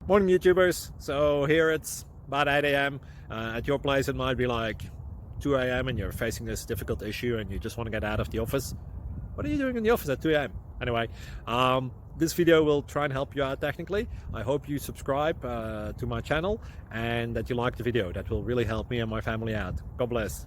Morning YouTubers. So here it's about 8 a.m. At your place it might be like 2 a.m. and you're facing this difficult issue and you just want to get out of the office. What are you doing in the office at 2 a.m.? Anyway, this video will try and help you out technically. I hope you subscribe to my channel and that you like the video. That will really help me and my family out. God bless.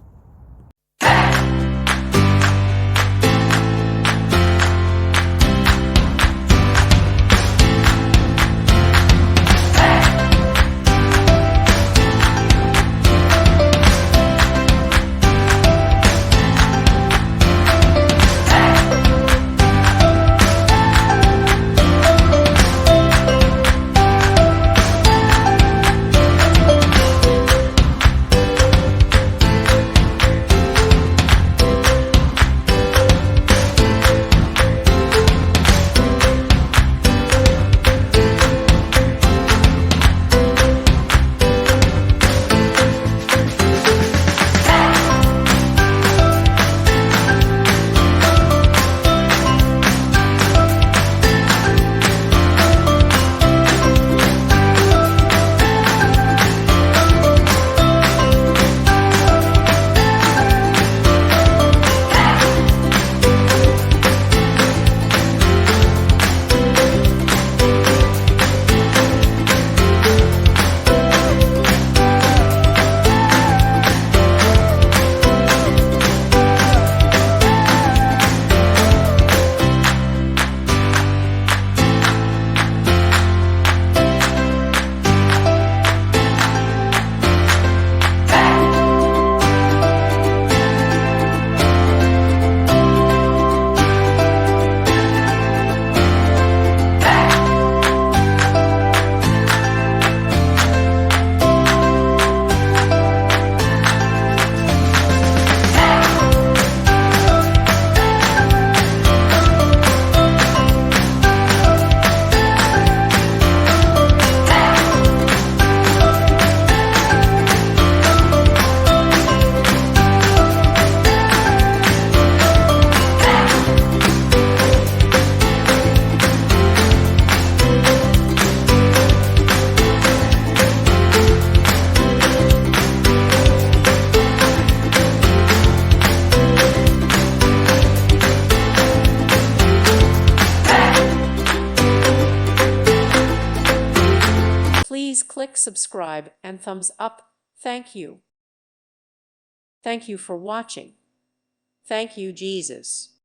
Please click subscribe and thumbs up. Thank you. Thank you for watching. Thank you, Jesus.